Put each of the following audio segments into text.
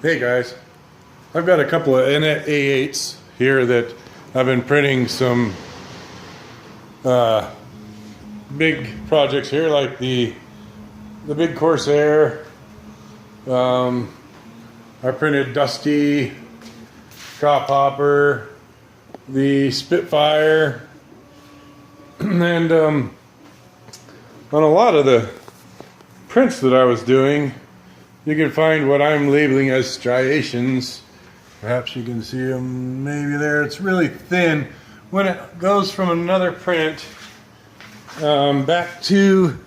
Hey guys, I've got a couple of Anet A8s here that I've been printing some big projects here, like the big Corsair. I printed Dusty, Top Hopper, the Spitfire, and on a lot of the prints that I was doing, you can find what I'm labeling as striations. Perhaps you can see them maybe there. It's really thin. When it goes from another print back to,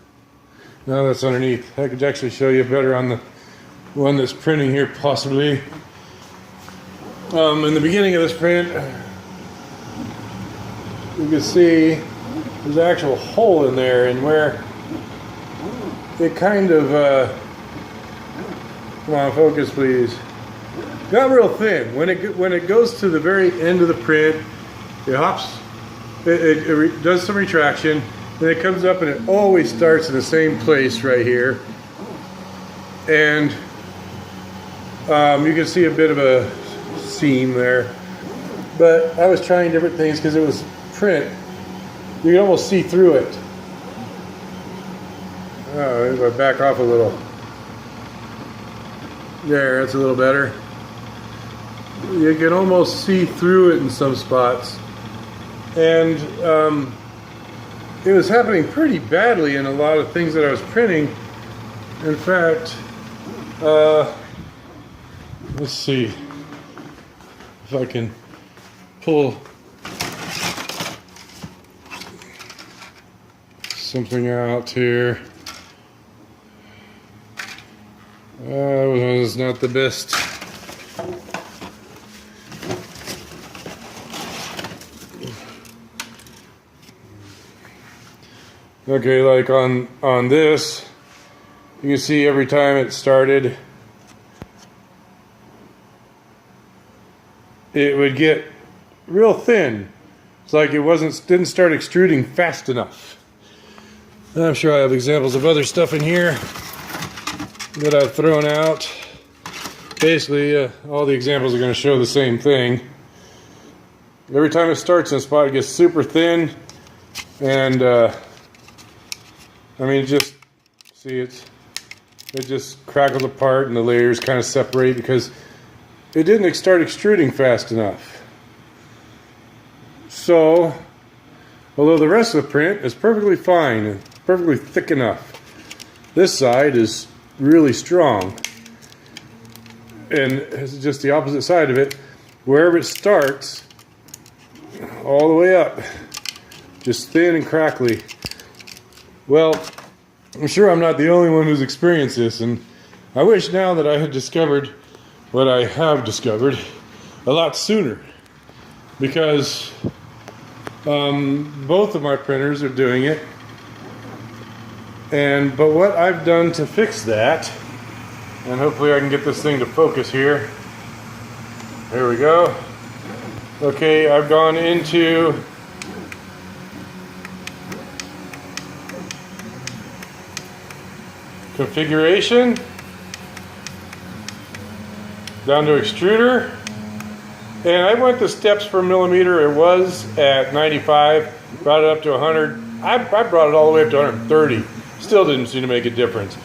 no, that's underneath. I could actually show you better on the one that's printing here, possibly. In the beginning of this print, you can see there's an actual hole in there, and where it kind of come on, focus please. Got real thin. When it goes to the very end of the print, it hops. It does some retraction. Then it comes up and it always starts in the same place right here. And you can see a bit of a seam there. But I was trying different things because it was print. You can almost see through it. Oh, if I back off a little. There, that's a little better. You can almost see through it in some spots. And it was happening pretty badly in a lot of things that I was printing. In fact, let's see if I can pull something out here. Was not the best. Okay, like on this, you can see every time it started, it would get real thin. It's like it didn't start extruding fast enough. I'm sure I have examples of other stuff in here that I've thrown out. Basically, all the examples are going to show the same thing. Every time it starts in a spot, it gets super thin, and I mean, just see it just crackles apart, and the layers kind of separate because it didn't start extruding fast enough. So, although the rest of the print is perfectly fine and perfectly thick enough, this side is really strong, and it's just the opposite side of it. Wherever it starts, all the way up, just thin and crackly. Well, I'm sure I'm not the only one who's experienced this, and I wish now that I had discovered what I have discovered a lot sooner, because both of my printers are doing it. But what I've done to fix that, and hopefully I can get this thing to focus here. Here we go. Okay, I've gone into configuration, down to extruder, and I went the steps per millimeter. It was at 95, brought it up to 100. I brought it all the way up to 130. Still didn't seem to make a difference.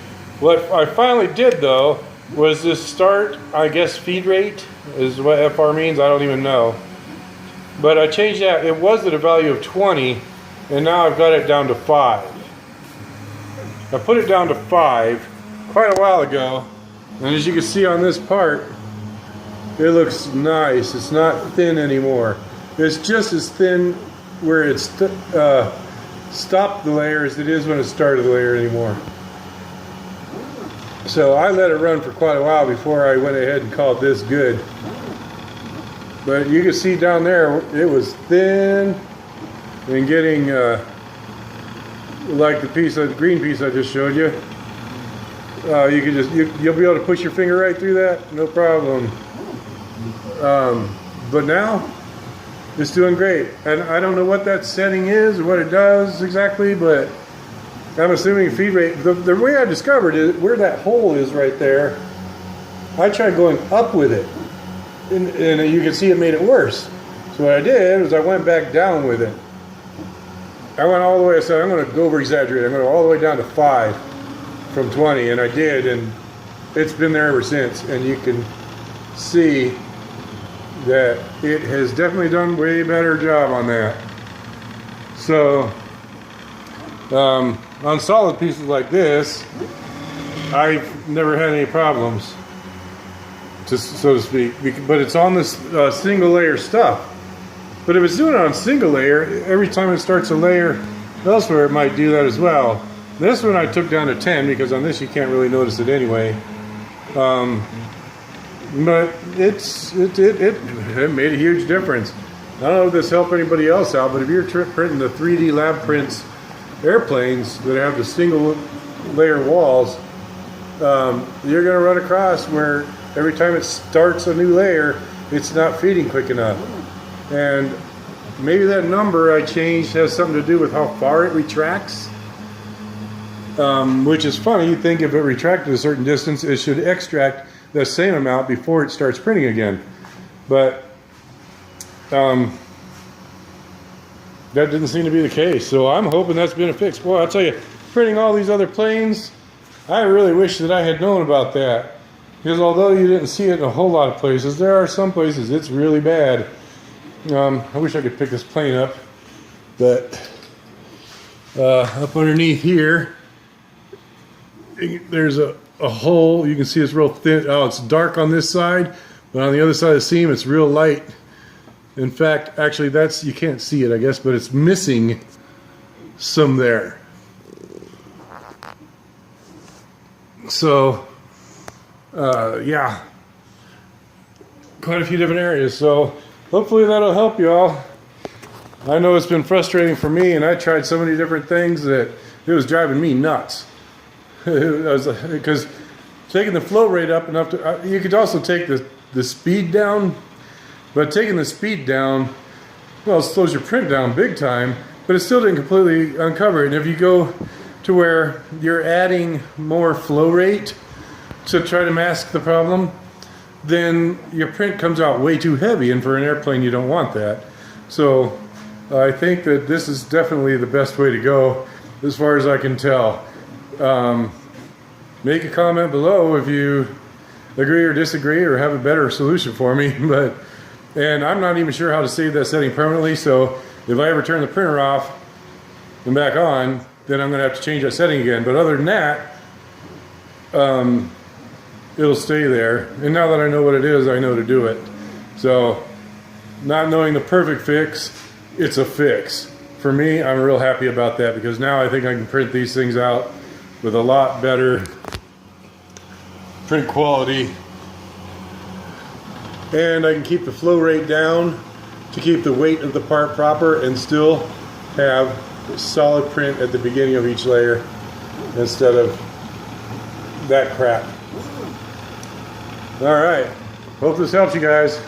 What I finally did though was this start, I guess feed rate is what FR means, I don't even know. But I changed that. It was at a value of 20, and now I've got it down to 5. I put it down to 5 quite a while ago, and as you can see on this part, it looks nice. It's not thin anymore. It's just as thin where it's stopped the layer as it is when it started the layer anymore. So I let it run for quite a while before I went ahead and called this good. But you can see down there it was thin and getting like the green piece I just showed you. You can you'll be able to push your finger right through that, no problem. But now it's doing great, and I don't know what that setting is or what it does exactly, but I'm assuming feed rate. The way I discovered it, where that hole is right there, I tried going up with it, and you can see it made it worse. So what I did was I went back down with it. I went all the way. I said, I'm going to over exaggerate. I'm going to go all the way down to 5 from 20, and I did, and it's been there ever since. And you can see that it has definitely done way better job on that. So on solid pieces like this, I've never had any problems, so to speak. But it's on this single layer stuff. But if it's doing it on single layer, every time it starts a layer elsewhere, it might do that as well. This one I took down to 10 because on this you can't really notice it anyway. But it made a huge difference. I don't know if this helped anybody else out, but if you're printing the 3D Lab Prints airplanes that have the single layer walls, you're going to run across where every time it starts a new layer, it's not feeding quick enough. And maybe that number I changed has something to do with how far it retracts, which is funny. You think if it retracted a certain distance, it should extract the same amount before it starts printing again. But that didn't seem to be the case. So I'm hoping that's been a fix. Boy, I'll tell you, printing all these other planes, I really wish that I had known about that. Because although you didn't see it in a whole lot of places, there are some places it's really bad. I wish I could pick this plane up, but up underneath here, there's a hole. You can see it's real thin. Oh, it's dark on this side, but on the other side of the seam, it's real light. In fact, actually, you can't see it, I guess, but it's missing some there. So, yeah, quite a few different areas. So hopefully that'll help y'all. I know it's been frustrating for me, and I tried so many different things that it was driving me nuts. Because taking the flow rate up enough to, you could also take the speed down, but taking the speed down, well, it slows your print down big time, but it still didn't completely uncover it. And if you go to where you're adding more flow rate to try to mask the problem, then your print comes out way too heavy, and for an airplane you don't want that. So I think that this is definitely the best way to go as far as I can tell. Make a comment below if you agree or disagree or have a better solution for me. And I'm not even sure how to save that setting permanently, so if I ever turn the printer off and back on, then I'm going to have to change that setting again. But other than that, it'll stay there. And now that I know what it is, I know to do it. So not knowing the perfect fix, it's a fix. For me, I'm real happy about that, because now I think I can print these things out with a lot better print quality. And I can keep the flow rate down to keep the weight of the part proper and still have solid print at the beginning of each layer instead of that crap. All right, hope this helps you guys.